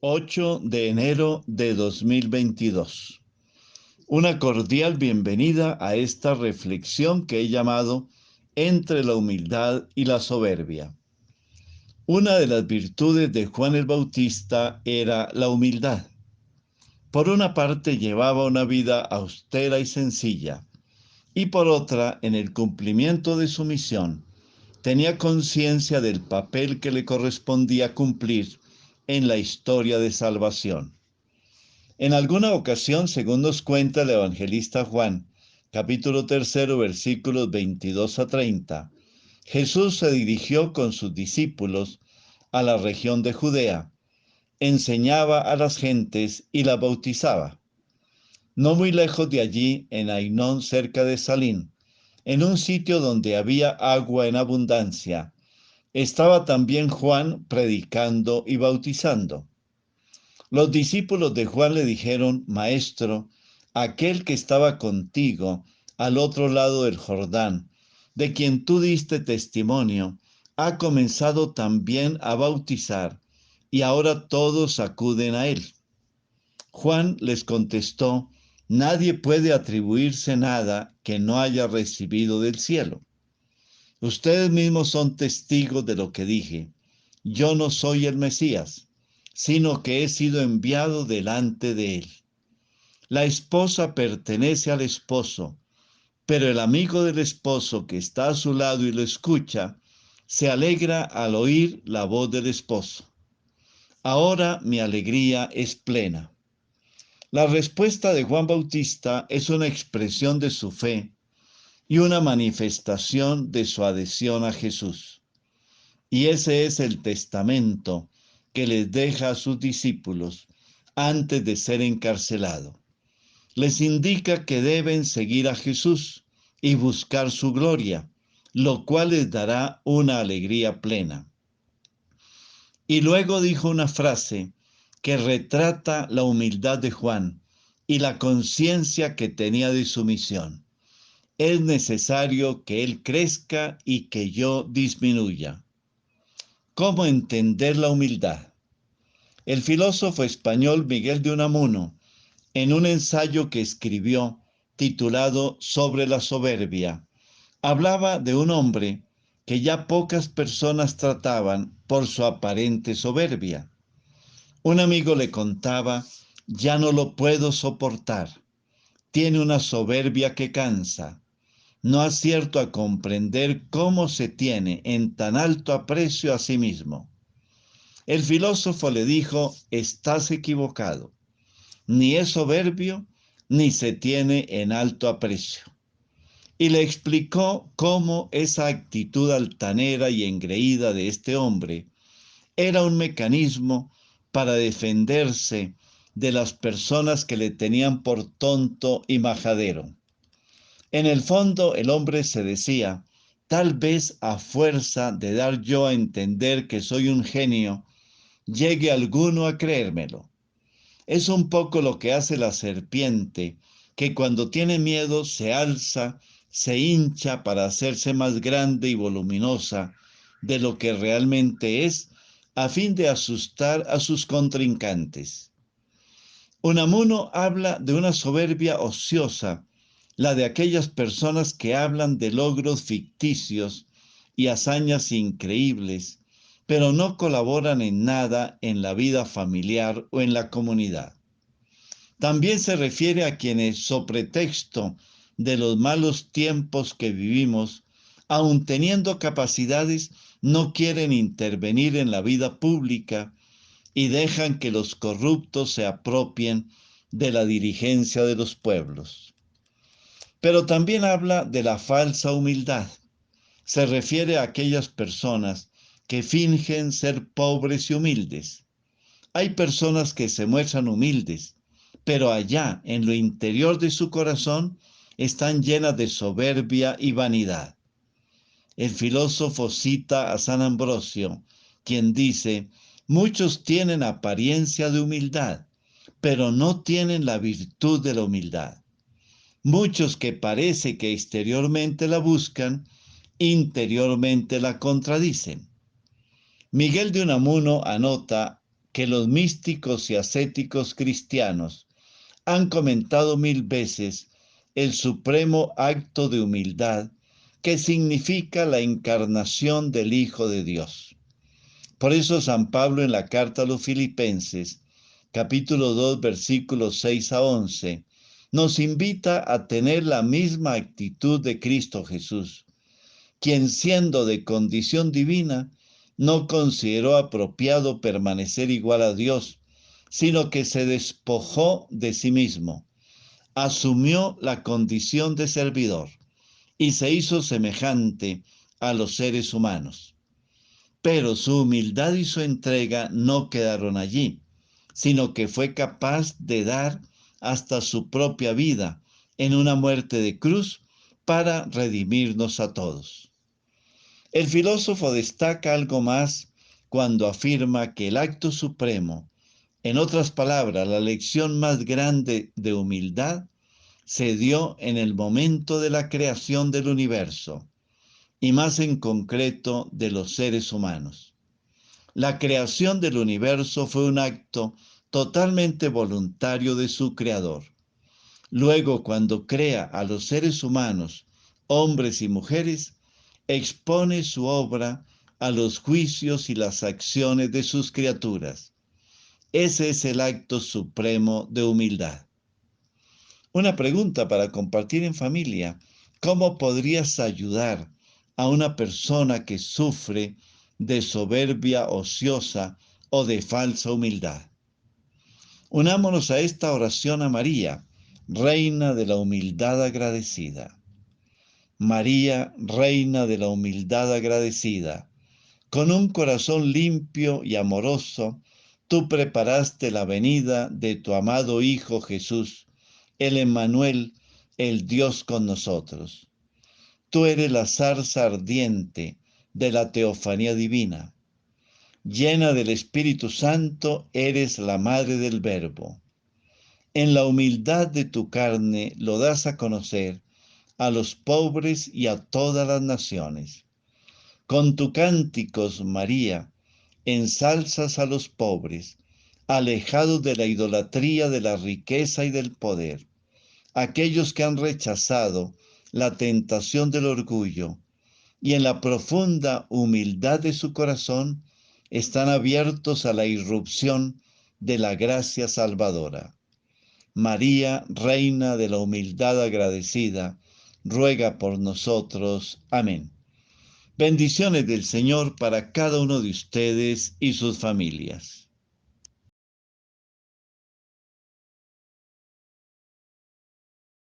8 de enero de 2022. Una cordial bienvenida a esta reflexión que he llamado Entre la humildad y la soberbia. Una de las virtudes de Juan el Bautista era la humildad. Por una parte llevaba una vida austera y sencilla, y por otra, en el cumplimiento de su misión, tenía conciencia del papel que le correspondía cumplir en la historia de salvación. En alguna ocasión, según nos cuenta el evangelista Juan, capítulo 3, versículos 22 a 30, Jesús se dirigió con sus discípulos a la región de Judea, enseñaba a las gentes y las bautizaba. No muy lejos de allí, en Ainón, cerca de Salim, en un sitio donde había agua en abundancia, estaba también Juan predicando y bautizando. Los discípulos de Juan le dijeron: Maestro, aquel que estaba contigo al otro lado del Jordán, de quien tú diste testimonio, ha comenzado también a bautizar, y ahora todos acuden a él. Juan les contestó: Nadie puede atribuirse nada que no haya recibido del cielo. Ustedes mismos son testigos de lo que dije. Yo no soy el Mesías, sino que he sido enviado delante de él. La esposa pertenece al esposo, pero el amigo del esposo que está a su lado y lo escucha, se alegra al oír la voz del esposo. Ahora mi alegría es plena. La respuesta de Juan Bautista es una expresión de su fe y una manifestación de su adhesión a Jesús. Y ese es el testamento que les deja a sus discípulos antes de ser encarcelado. Les indica que deben seguir a Jesús y buscar su gloria, lo cual les dará una alegría plena. Y luego dijo una frase que retrata la humildad de Juan y la conciencia que tenía de su misión. Es necesario que él crezca y que yo disminuya. ¿Cómo entender la humildad? El filósofo español Miguel de Unamuno, en un ensayo que escribió titulado Sobre la soberbia, hablaba de un hombre que ya pocas personas trataban por su aparente soberbia. Un amigo le contaba: ya no lo puedo soportar. Tiene una soberbia que cansa. No acierto a comprender cómo se tiene en tan alto aprecio a sí mismo. El filósofo le dijo: estás equivocado. Ni es soberbio, ni se tiene en alto aprecio. Y le explicó cómo esa actitud altanera y engreída de este hombre era un mecanismo para defenderse de las personas que le tenían por tonto y majadero. En el fondo, el hombre se decía: tal vez a fuerza de dar yo a entender que soy un genio, llegue alguno a creérmelo. Es un poco lo que hace la serpiente, que cuando tiene miedo se alza, se hincha para hacerse más grande y voluminosa de lo que realmente es, a fin de asustar a sus contrincantes. Unamuno habla de una soberbia ociosa, la de aquellas personas que hablan de logros ficticios y hazañas increíbles, pero no colaboran en nada en la vida familiar o en la comunidad. También se refiere a quienes, so pretexto de los malos tiempos que vivimos, aun teniendo capacidades, no quieren intervenir en la vida pública y dejan que los corruptos se apropien de la dirigencia de los pueblos. Pero también habla de la falsa humildad. Se refiere a aquellas personas que fingen ser pobres y humildes. Hay personas que se muestran humildes, pero allá, en lo interior de su corazón, están llenas de soberbia y vanidad. El filósofo cita a San Ambrosio, quien dice: muchos tienen apariencia de humildad, pero no tienen la virtud de la humildad. Muchos que parece que exteriormente la buscan, interiormente la contradicen. Miguel de Unamuno anota que los místicos y ascéticos cristianos han comentado 1000 veces el supremo acto de humildad que significa la encarnación del Hijo de Dios. Por eso San Pablo en la carta a los Filipenses, capítulo 2, versículos 6 a 11, nos invita a tener la misma actitud de Cristo Jesús, quien siendo de condición divina, no consideró apropiado permanecer igual a Dios, sino que se despojó de sí mismo, asumió la condición de servidor y se hizo semejante a los seres humanos. Pero su humildad y su entrega no quedaron allí, sino que fue capaz de dar hasta su propia vida en una muerte de cruz para redimirnos a todos. El filósofo destaca algo más cuando afirma que el acto supremo, en otras palabras, la lección más grande de humildad, se dio en el momento de la creación del universo, y más en concreto de los seres humanos. La creación del universo fue un acto totalmente voluntario de su creador. Luego, cuando crea a los seres humanos, hombres y mujeres, expone su obra a los juicios y las acciones de sus criaturas. Ese es el acto supremo de humildad. Una pregunta para compartir en familia: ¿cómo podrías ayudar a una persona que sufre de soberbia ociosa o de falsa humildad? Unámonos a esta oración a María, Reina de la humildad agradecida. María, Reina de la humildad agradecida, con un corazón limpio y amoroso, tú preparaste la venida de tu amado Hijo Jesús, el Emmanuel, el Dios con nosotros. Tú eres la zarza ardiente de la teofanía divina. Llena del Espíritu Santo, eres la madre del Verbo. En la humildad de tu carne lo das a conocer a los pobres y a todas las naciones. Con tus cánticos, María, ensalzas a los pobres, alejados de la idolatría de la riqueza y del poder, aquellos que han rechazado la tentación del orgullo y en la profunda humildad de su corazón están abiertos a la irrupción de la gracia salvadora. María, Reina de la humildad agradecida, ruega por nosotros. Amén. Bendiciones del Señor para cada uno de ustedes y sus familias.